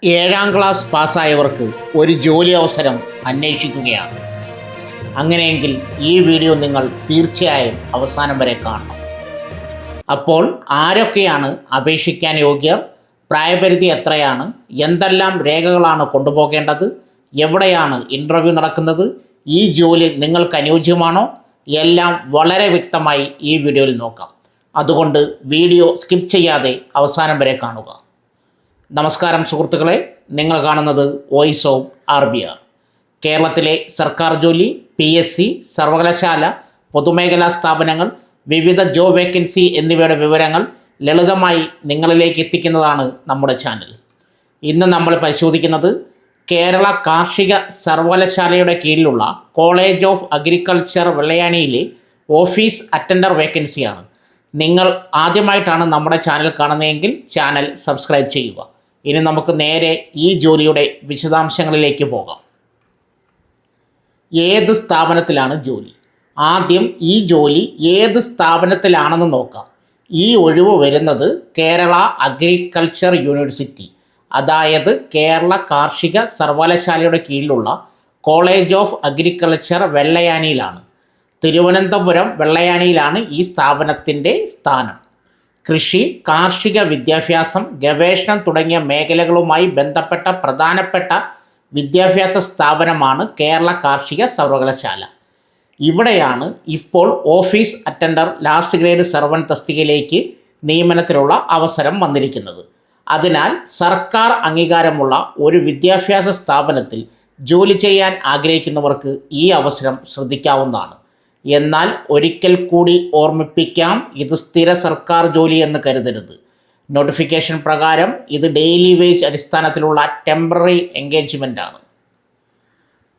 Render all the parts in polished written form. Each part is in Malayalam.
ഏഴാം ക്ലാസ് പാസ്സായവർക്ക് ഒരു ജോലി അവസരം അന്വേഷിക്കുകയാണ്. അങ്ങനെയെങ്കിൽ ഈ വീഡിയോ നിങ്ങൾ തീർച്ചയായും അവസാനം വരെ കാണണം. അപ്പോൾ ആരൊക്കെയാണ് അപേക്ഷിക്കാൻ യോഗ്യർ, പ്രായപരിധി എത്രയാണ്, എന്തെല്ലാം രേഖകളാണ് കൊണ്ടുപോകേണ്ടത്, എവിടെയാണ് ഇൻ്റർവ്യൂ നടക്കുന്നത്, ഈ ജോലി നിങ്ങൾക്ക് അനുയോജ്യമാണോ, എല്ലാം വളരെ വ്യക്തമായി ഈ വീഡിയോയിൽ നോക്കാം. അതുകൊണ്ട് വീഡിയോ സ്കിപ്പ് ചെയ്യാതെ അവസാനം വരെ കാണുക. നമസ്കാരം സുഹൃത്തുക്കളെ, നിങ്ങൾ കാണുന്നത് വോയിസ് ഓഫ് RBR. കേരളത്തിലെ സർക്കാർ ജോലി, PSC, സർവകലാശാല, പൊതുമേഖലാ സ്ഥാപനങ്ങൾ, വിവിധ ജോബ് വേക്കൻസി എന്നിവയുടെ വിവരങ്ങൾ ലളിതമായി നിങ്ങളിലേക്ക് എത്തിക്കുന്നതാണ് നമ്മുടെ ചാനൽ. ഇന്ന് നമ്മൾ പരിശോധിക്കുന്നത് കേരള കാർഷിക സർവകലാശാലയുടെ കീഴിലുള്ള കോളേജ് ഓഫ് അഗ്രികൾച്ചർ വെള്ളയാണിയിലെ ഓഫീസ് അറ്റൻഡർ വേക്കൻസിയാണ്. നിങ്ങൾ ആദ്യമായിട്ടാണ് നമ്മുടെ ചാനൽ കാണുന്നതെങ്കിൽ ചാനൽ സബ്സ്ക്രൈബ് ചെയ്യുക. ഇനി നമുക്ക് നേരെ ഈ ജോലിയുടെ വിശദാംശങ്ങളിലേക്ക് പോകാം. ഏത് സ്ഥാപനത്തിലാണ് ജോലി? ആദ്യം ഈ ജോലി ഏത് സ്ഥാപനത്തിലാണെന്ന് നോക്കാം. ഈ ഒഴിവ് വരുന്നത് കേരള അഗ്രികൾച്ചർ യൂണിവേഴ്സിറ്റി, അതായത് കേരള കാർഷിക സർവകലാശാലയുടെ കീഴിലുള്ള കോളേജ് ഓഫ് അഗ്രികൾച്ചർ വെള്ളയാനിയിലാണ്. തിരുവനന്തപുരം വെള്ളയാനിയിലാണ് ഈ സ്ഥാപനത്തിൻ്റെ സ്ഥാനം. കൃഷി, കാർഷിക വിദ്യാഭ്യാസം, ഗവേഷണം തുടങ്ങിയ മേഖലകളുമായി ബന്ധപ്പെട്ട പ്രധാനപ്പെട്ട വിദ്യാഭ്യാസ സ്ഥാപനമാണ് കേരള കാർഷിക സർവകലാശാല. ഇവിടെയാണ് ഇപ്പോൾ office attender last grade servant തസ്തികയിലേക്ക് നിയമനത്തിനുള്ള അവസരം വന്നിരിക്കുന്നത്. അതിനാൽ സർക്കാർ അംഗീകാരമുള്ള ഒരു വിദ്യാഭ്യാസ സ്ഥാപനത്തിൽ ജോലി ചെയ്യാൻ ആഗ്രഹിക്കുന്നവർക്ക് ഈ അവസരം ശ്രദ്ധിക്കാവുന്നതാണ്. എന്നാൽ ഒരിക്കൽ കൂടി ഓർമ്മിപ്പിക്കാം, ഇത് സ്ഥിര സർക്കാർ ജോലി എന്ന് കരുതരുത്. നോട്ടിഫിക്കേഷൻ പ്രകാരം ഇത് ഡെയിലി വേജ് അടിസ്ഥാനത്തിലുള്ള ടെമ്പററി എൻഗേജ്മെൻ്റ് ആണ്.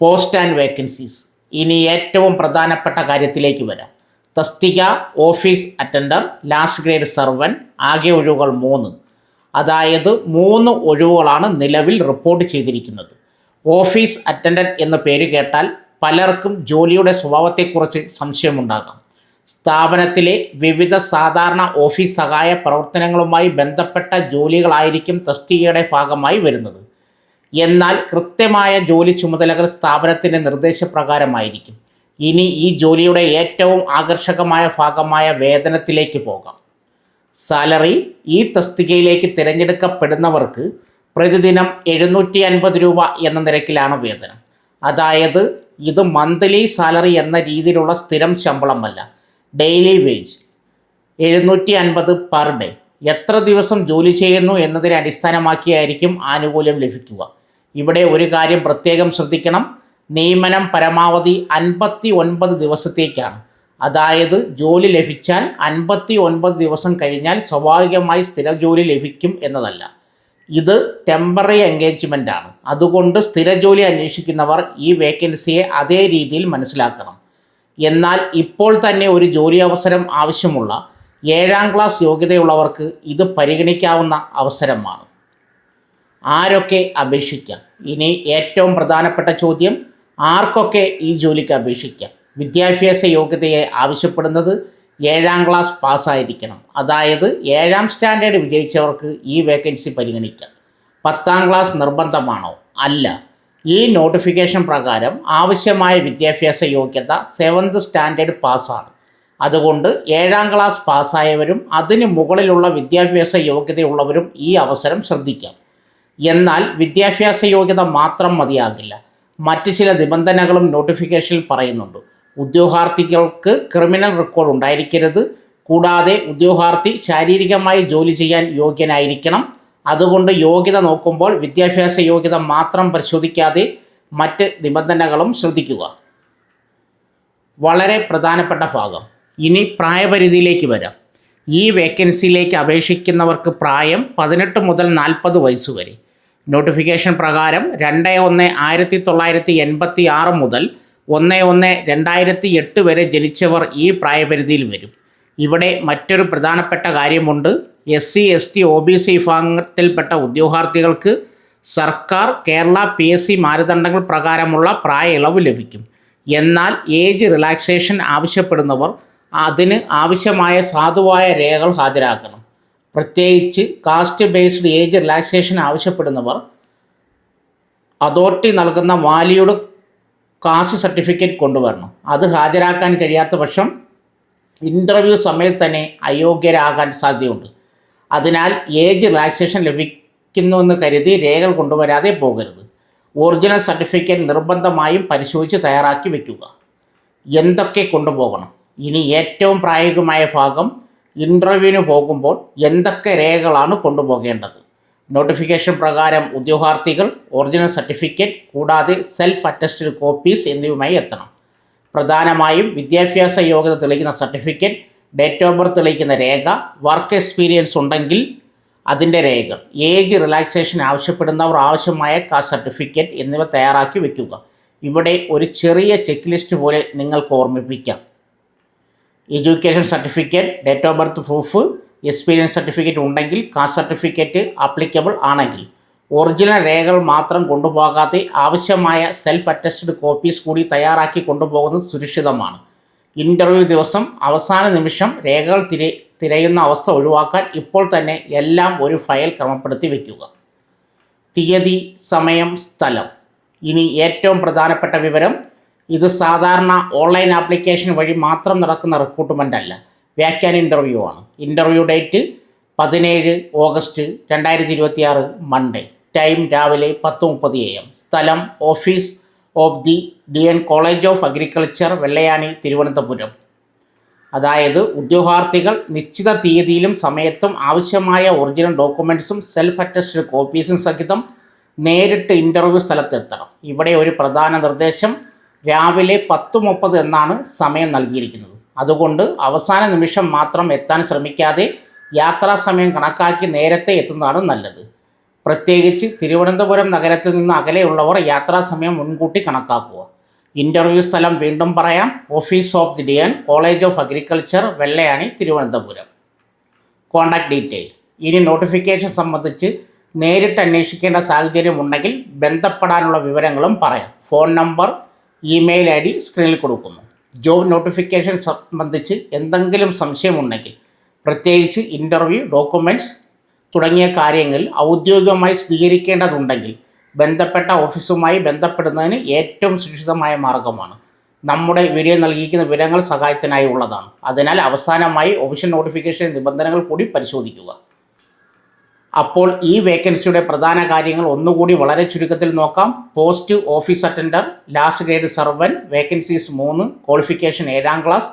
Post and vacancies. ഇനി ഏറ്റവും പ്രധാനപ്പെട്ട കാര്യത്തിലേക്ക് വരാം. തസ്തിക office attender last grade servant, ആകെ ഒഴിവുകൾ 3. അതായത് 3 ഒഴിവുകളാണ് നിലവിൽ റിപ്പോർട്ട് ചെയ്തിരിക്കുന്നത്. ഓഫീസ് അറ്റൻഡൻറ്റ് എന്ന പേര് കേട്ടാൽ പലർക്കും ജോലിയുടെ സ്വഭാവത്തെക്കുറിച്ച് സംശയമുണ്ടാകാം. സ്ഥാപനത്തിലെ വിവിധ സാധാരണ ഓഫീസ് സഹായ പ്രവർത്തനങ്ങളുമായി ബന്ധപ്പെട്ട ജോലികളായിരിക്കും തസ്തികയുടെ ഭാഗമായി വരുന്നത്. എന്നാൽ കൃത്യമായ ജോലി ചുമതലകൾ സ്ഥാപനത്തിൻ്റെ നിർദ്ദേശപ്രകാരമായിരിക്കും. ഇനി ഈ ജോലിയുടെ ഏറ്റവും ആകർഷകമായ ഭാഗമായ വേതനത്തിലേക്ക് പോകാം. സാലറി. ഈ തസ്തികയിലേക്ക് തിരഞ്ഞെടുക്കപ്പെടുന്നവർക്ക് പ്രതിദിനം 750 രൂപ എന്ന നിരക്കിലാണ് വേതനം. അതായത് ഇത് മന്ത്ലി സാലറി എന്ന രീതിയിലുള്ള സ്ഥിരം ശമ്പളമല്ല, ഡെയിലി വേജ്. 750 per day. എത്ര ദിവസം ജോലി ചെയ്യുന്നു എന്നതിനെ അടിസ്ഥാനമാക്കിയായിരിക്കും ആനുകൂല്യം ലഭിക്കുക. ഇവിടെ ഒരു കാര്യം പ്രത്യേകം ശ്രദ്ധിക്കണം. നിയമനം പരമാവധി 59 ദിവസത്തേക്കാണ്. അതായത് ജോലി ലഭിച്ചാൽ 59 ദിവസം കഴിഞ്ഞാൽ സ്വാഭാവികമായി സ്ഥിര ജോലി ലഭിക്കും എന്നതല്ല. ഇത് ടെമ്പററി എൻഗേജ്മെൻ്റ് ആണ്. അതുകൊണ്ട് സ്ഥിര ജോലി അന്വേഷിക്കുന്നവർ ഈ വേക്കൻസിയെ അതേ രീതിയിൽ മനസ്സിലാക്കണം. എന്നാൽ ഇപ്പോൾ തന്നെ ഒരു ജോലി അവസരം ആവശ്യമുള്ള 7ാം ക്ലാസ് യോഗ്യതയുള്ളവർക്ക് ഇത് പരിഗണിക്കാവുന്ന അവസരമാണ്. ആരൊക്കെ അപേക്ഷിക്കാം? ഇനി ഏറ്റവും പ്രധാനപ്പെട്ട ചോദ്യം, ആർക്കൊക്കെ ഈ ജോലിക്ക് അപേക്ഷിക്കാം? വിദ്യാഭ്യാസ യോഗ്യതയെ ആവശ്യപ്പെടുന്നത് 7ാം ക്ലാസ് പാസ്സായിരിക്കണം. അതായത് 7ാം സ്റ്റാൻഡേർഡ് വിജയിച്ചവർക്ക് ഈ വേക്കൻസി പരിഗണിക്കാം. 10ാം ക്ലാസ് നിർബന്ധമാണോ? അല്ല. ഈ നോട്ടിഫിക്കേഷൻ പ്രകാരം ആവശ്യമായ വിദ്യാഭ്യാസ യോഗ്യത 7th സ്റ്റാൻഡേർഡ് പാസ്സാണ്. അതുകൊണ്ട് 7ാം ക്ലാസ് പാസ്സായവരും അതിന് മുകളിലുള്ള വിദ്യാഭ്യാസ യോഗ്യതയുള്ളവരും ഈ അവസരം ശ്രദ്ധിക്കാം. എന്നാൽ വിദ്യാഭ്യാസ യോഗ്യത മാത്രം മതിയാകില്ല. മറ്റ് ചില നിബന്ധനകളും നോട്ടിഫിക്കേഷനിൽ പറയുന്നുണ്ട്. ഉദ്യോഗാർത്ഥികൾക്ക് ക്രിമിനൽ റെക്കോർഡ് ഉണ്ടായിരിക്കരുത്. കൂടാതെ ഉദ്യോഗാർത്ഥി ശാരീരികമായി ജോലി ചെയ്യാൻ യോഗ്യനായിരിക്കണം. അതുകൊണ്ട് യോഗ്യത നോക്കുമ്പോൾ വിദ്യാഭ്യാസ യോഗ്യത മാത്രം പരിശോധിക്കാതെ മറ്റ് നിബന്ധനകളും ശ്രദ്ധിക്കുക. വളരെ പ്രധാനപ്പെട്ട ഭാഗം. ഇനി പ്രായപരിധിയിലേക്ക് വരാം. ഈ വേക്കൻസിയിലേക്ക് അപേക്ഷിക്കുന്നവർക്ക് പ്രായം 18 മുതൽ 40 വയസ്സ് വരെ. നോട്ടിഫിക്കേഷൻ പ്രകാരം 2/1/1986 മുതൽ 1/1/2008 വരെ ജനിച്ചവർ ഈ പ്രായപരിധിയിൽ വരും. ഇവിടെ മറ്റൊരു പ്രധാനപ്പെട്ട കാര്യമുണ്ട്. SC, ST, OBC വിഭാഗത്തിൽപ്പെട്ട ഉദ്യോഗാർത്ഥികൾക്ക് സർക്കാർ കേരള PSC മാനദണ്ഡങ്ങൾ പ്രകാരമുള്ള പ്രായ ഇളവ് ലഭിക്കും. എന്നാൽ ഏജ് റിലാക്സേഷൻ ആവശ്യപ്പെടുന്നവർ അതിന് ആവശ്യമായ സാധുവായ രേഖകൾ ഹാജരാക്കണം. പ്രത്യേകിച്ച് കാസ്റ്റ് ബേസ്ഡ് ഏജ് റിലാക്സേഷൻ ആവശ്യപ്പെടുന്നവർ അതോറിറ്റി നൽകുന്ന വാലിഡ് കാസ്റ്റ് സർട്ടിഫിക്കറ്റ് കൊണ്ടുവരണം. അത് ഹാജരാക്കാൻ കഴിയാത്ത പക്ഷം ഇൻ്റർവ്യൂ സമയത്ത് തന്നെ അയോഗ്യരാകാൻ സാധ്യതയുണ്ട്. അതിനാൽ ഏജ് റിലാക്സേഷൻ ലഭിക്കുന്നുവെന്ന് കരുതി രേഖകൾ കൊണ്ടുവരാതെ പോകരുത്. ഒറിജിനൽ സർട്ടിഫിക്കറ്റ് നിർബന്ധമായും പരിശോധിച്ച് തയ്യാറാക്കി വയ്ക്കുക. എന്തൊക്കെ കൊണ്ടുപോകണം? ഇനി ഏറ്റവും പ്രായോഗികമായ ഭാഗം, ഇൻ്റർവ്യൂവിന് പോകുമ്പോൾ എന്തൊക്കെ രേഖകളാണ് കൊണ്ടുപോകേണ്ടത്. നോട്ടിഫിക്കേഷൻ പ്രകാരം ഉദ്യോഗാർത്ഥികൾ ഒറിജിനൽ സർട്ടിഫിക്കറ്റ് കൂടാതെ സെൽഫ് അറ്റസ്റ്റഡ് കോപ്പീസ് എന്നിവയുമായി എത്തണം. പ്രധാനമായും വിദ്യാഭ്യാസ യോഗ്യത തെളിയിക്കുന്ന സർട്ടിഫിക്കറ്റ്, ഡേറ്റ് ഓഫ് ബർത്ത് തെളിയിക്കുന്ന രേഖ, വർക്ക് എക്സ്പീരിയൻസ് ഉണ്ടെങ്കിൽ അതിൻ്റെ രേഖകൾ, ഏജ് റിലാക്സേഷൻ ആവശ്യപ്പെടുന്നവർ ആവശ്യമായ കാസ്റ്റ് സർട്ടിഫിക്കറ്റ് എന്നിവ തയ്യാറാക്കി വയ്ക്കുക. ഇവിടെ ഒരു ചെറിയ ചെക്ക് ലിസ്റ്റ് പോലെ നിങ്ങൾക്ക് ഓർമ്മിപ്പിക്കാം. Education certificate, date of birth proof, experience certificate ഉണ്ടെങ്കിൽ കാസ്റ്റ് സർട്ടിഫിക്കറ്റ് ആപ്ലിക്കബിൾ ആണെങ്കിൽ ഒറിജിനൽ രേഖകൾ മാത്രം കൊണ്ടുപോകാതെ ആവശ്യമായ സെൽഫ് അറ്റസ്റ്റഡ് കോപ്പീസ് കൂടി തയ്യാറാക്കി കൊണ്ടുപോകുന്നത് സുരക്ഷിതമാണ്. ഇൻ്റർവ്യൂ ദിവസം അവസാന നിമിഷം രേഖകൾ തിരയുന്ന അവസ്ഥ ഒഴിവാക്കാൻ ഇപ്പോൾ തന്നെ എല്ലാം ഒരു ഫയൽ ക്രമപ്പെടുത്തി വയ്ക്കുക. തീയതി, സമയം, സ്ഥലം. ഇനി ഏറ്റവും പ്രധാനപ്പെട്ട വിവരം, ഇത് സാധാരണ ഓൺലൈൻ ആപ്ലിക്കേഷൻ വഴി മാത്രം നടക്കുന്ന റിക്രൂട്ട്മെൻ്റ് അല്ല, വാക്യാൻ ഇൻ്റർവ്യൂ ആണ്. Interview date 17 August 2026 Monday. Time രാവിലെ 10:30 AM. സ്ഥലം office of the DN college of agriculture, Vellayani, Thiruvananthapuram. അതായത് ഉദ്യോഗാർത്ഥികൾ നിശ്ചിത തീയതിയിലും സമയത്തും ആവശ്യമായ ഒറിജിനൽ ഡോക്യുമെൻറ്റ്സും സെൽഫ് അറ്റസ്റ്റഡ് കോപ്പീസും സഹിതം നേരിട്ട് ഇൻ്റർവ്യൂ സ്ഥലത്തെത്തണം. ഇവിടെ ഒരു പ്രധാന നിർദ്ദേശം, രാവിലെ 10:30 എന്നാണ് സമയം നൽകിയിരിക്കുന്നത്. അതുകൊണ്ട് അവസാന നിമിഷം മാത്രം എത്താൻ ശ്രമിക്കാതെ യാത്രാ സമയം കണക്കാക്കി നേരത്തെ എത്തുന്നതാണ് നല്ലത്. പ്രത്യേകിച്ച് തിരുവനന്തപുരം നഗരത്തിൽ നിന്ന് അകലെയുള്ളവർ യാത്രാസമയം മുൻകൂട്ടി കണക്കാക്കുക. ഇൻ്റർവ്യൂ സ്ഥലം വീണ്ടും പറയാം, office of the DN college of agriculture, Vellayani, Thiruvananthapuram. Contact detail. ഇനി നോട്ടിഫിക്കേഷൻ സംബന്ധിച്ച് നേരിട്ട് അന്വേഷിക്കേണ്ട സാഹചര്യം ഉണ്ടെങ്കിൽ ബന്ധപ്പെടാനുള്ള വിവരങ്ങളും പറയാം. ഫോൺ നമ്പർ, ഇമെയിൽ ID സ്ക്രീനിൽ കൊടുക്കുന്നു. ജോബ് നോട്ടിഫിക്കേഷൻ സംബന്ധിച്ച് എന്തെങ്കിലും സംശയമുണ്ടെങ്കിൽ, പ്രത്യേകിച്ച് ഇൻ്റർവ്യൂ, ഡോക്യുമെൻറ്റ്സ് തുടങ്ങിയ കാര്യങ്ങളിൽ ഔദ്യോഗികമായി സ്ഥിരീകരിക്കേണ്ടതുണ്ടെങ്കിൽ ബന്ധപ്പെട്ട ഓഫീസുമായി ബന്ധപ്പെടുന്നതിന് ഏറ്റവും സുരക്ഷിതമായ മാർഗമാണ്. നമ്മുടെ വീഡിയോ നൽകിയിരിക്കുന്ന വിവരങ്ങൾ സഹായത്തിനായി ഉള്ളതാണ്. അതിനാൽ അവസാനമായി ഒഫീഷ്യൽ നോട്ടിഫിക്കേഷൻ നിബന്ധനകൾ കൂടി പരിശോധിക്കുക. അപ്പോൾ ഈ വേക്കൻസിയുടെ പ്രധാന കാര്യങ്ങൾ ഒന്നുകൂടി വളരെ ചുരുക്കത്തിൽ നോക്കാം. Post office attender, last grade Sarvan, vacancies 3, qualification 7ാം class,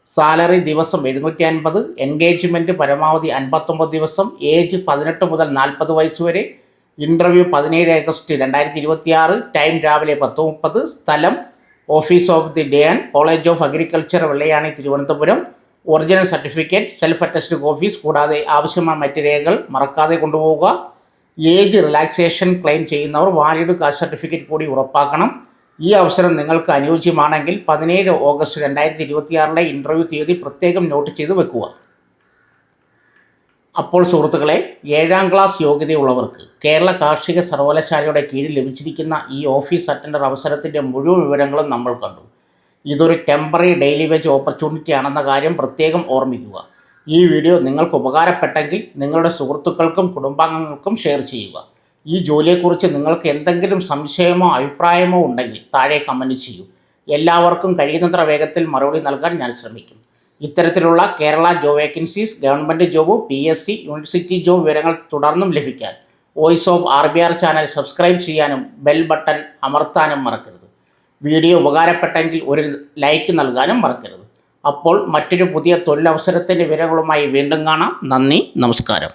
salary ദിവസം 750, എൻഗേജ്മെൻറ്റ് പരമാവധി 59 ദിവസം, ഏജ് 18 മുതൽ 40 വയസ്സ് വരെ. ഇൻ്റർവ്യൂ 17 ഓഗസ്റ്റ് 2026, ടൈം രാവിലെ 10:30, സ്ഥലം office of the DN college of agriculture, Vellayani, Thiruvananthapuram. Original certificate, self attested copies കൂടാതെ ആവശ്യമായ മറ്റ് രേഖകൾ മറക്കാതെ കൊണ്ടുപോവുക. ഏജ് റിലാക്സേഷൻ ക്ലെയിം ചെയ്യുന്നവർ വാലിഡ് കാസ്റ്റ് സർട്ടിഫിക്കറ്റ് കൂടി ഉറപ്പാക്കണം. ഈ അവസരം നിങ്ങൾക്ക് അനുയോജ്യമാണെങ്കിൽ 17 ഓഗസ്റ്റ് 2026 ഇൻ്റർവ്യൂ തീയതി പ്രത്യേകം നോട്ട് ചെയ്ത് വെക്കുക. അപ്പോൾ സുഹൃത്തുക്കളെ, 7ാം ക്ലാസ് യോഗ്യതയുള്ളവർക്ക് കേരള കാർഷിക സർവകലാശാലയുടെ കീഴിൽ ലഭിച്ചിരിക്കുന്ന ഈ ഓഫീസ് അറ്റൻഡർ അവസരത്തിൻ്റെ മുഴുവൻ വിവരങ്ങളും നമ്മൾ കണ്ടു. ഇതൊരു ടെമ്പററി ഡെയിലി വേജ് ഓപ്പർച്യൂണിറ്റി ആണെന്ന കാര്യം പ്രത്യേകം ഓർമ്മിക്കുക. ഈ വീഡിയോ നിങ്ങൾക്ക് ഉപകാരപ്പെട്ടെങ്കിൽ നിങ്ങളുടെ സുഹൃത്തുക്കൾക്കും കുടുംബാംഗങ്ങൾക്കും ഷെയർ ചെയ്യുക. ഈ ജോലിയെക്കുറിച്ച് നിങ്ങൾക്ക് എന്തെങ്കിലും സംശയമോ അഭിപ്രായമോ ഉണ്ടെങ്കിൽ താഴെ കമൻറ്റ് ചെയ്യൂ. എല്ലാവർക്കും കഴിയുന്നത്ര വേഗത്തിൽ മറുപടി നൽകാൻ ഞാൻ ശ്രമിക്കും. ഇത്തരത്തിലുള്ള Kerala job vacancies, government job, PSC, university job വിവരങ്ങൾ തുടർന്നും ലഭിക്കാൻ voice of RBR channel subscribe ചെയ്യാനും ബെൽ ബട്ടൺ അമർത്താനും മറക്കരുത്. വീഡിയോ ഉപകാരപ്പെട്ടെങ്കിൽ ഒരു ലൈക്ക് നൽകാനും മറക്കരുത്. അപ്പോൾ മറ്റൊരു പുതിയ തൊഴിലവസരത്തിൻ്റെ വിവരങ്ങളുമായി വീണ്ടും കാണാം. നന്ദി, നമസ്കാരം.